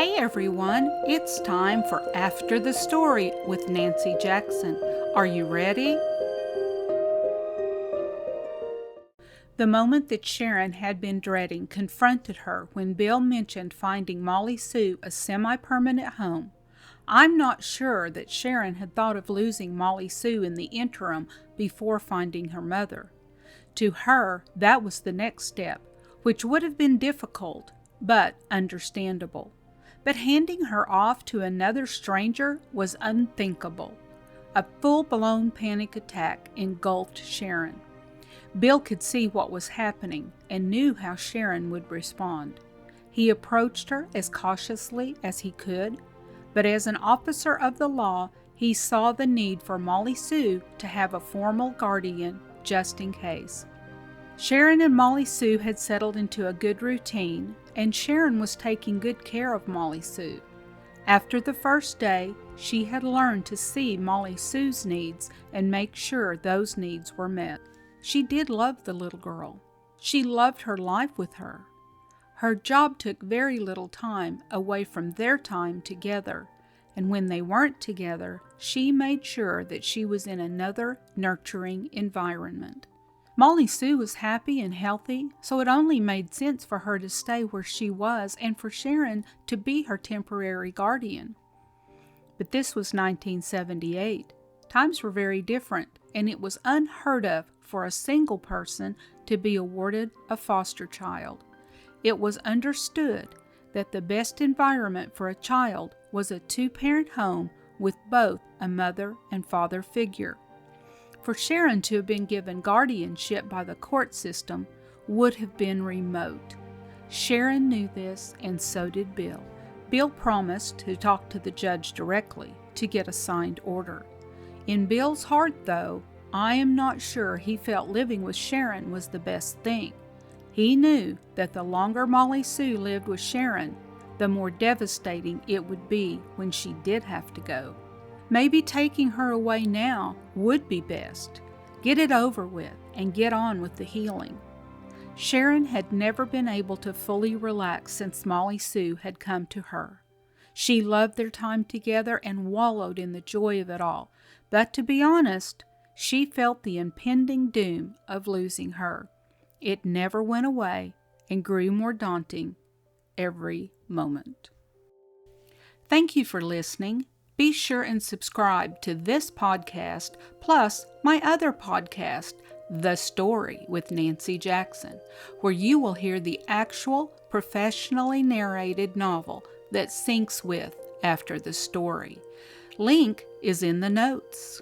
Hey everyone, it's time for After the Story with Nancy Jackson. Are you ready? The moment that Sharon had been dreading confronted her when Bill mentioned finding Molly Sue a semi-permanent home. I'm not sure that Sharon had thought of losing Molly Sue in the interim before finding her mother. To her, that was the next step, which would have been difficult, but understandable. But handing her off to another stranger was unthinkable. A full-blown panic attack engulfed Sharon. Bill could see what was happening and knew how Sharon would respond. He approached her as cautiously as he could, but as an officer of the law, he saw the need for Molly Sue to have a formal guardian just in case. Sharon and Molly Sue had settled into a good routine, and Sharon was taking good care of Molly Sue. After the first day, she had learned to see Molly Sue's needs and make sure those needs were met. She did love the little girl. She loved her life with her. Her job took very little time away from their time together, and when they weren't together, she made sure that she was in another nurturing environment. Molly Sue was happy and healthy, so it only made sense for her to stay where she was and for Sharon to be her temporary guardian. But this was 1978. Times were very different, and it was unheard of for a single person to be awarded a foster child. It was understood that the best environment for a child was a two-parent home with both a mother and father figure. For Sharon to have been given guardianship by the court system would have been remote. Sharon knew this, and so did Bill. Bill promised to talk to the judge directly to get a signed order. In Bill's heart, though, I am not sure he felt living with Sharon was the best thing. He knew that the longer Molly Sue lived with Sharon, the more devastating it would be when she did have to go. Maybe taking her away now would be best. Get it over with and get on with the healing. Sharon had never been able to fully relax since Molly Sue had come to her. She loved their time together and wallowed in the joy of it all. But to be honest, she felt the impending doom of losing her. It never went away and grew more daunting every moment. Thank you for listening. Be sure and subscribe to this podcast, plus my other podcast, The Story with Nancy Jackson, where you will hear the actual, professionally narrated novel that syncs with After the Story. Link is in the notes.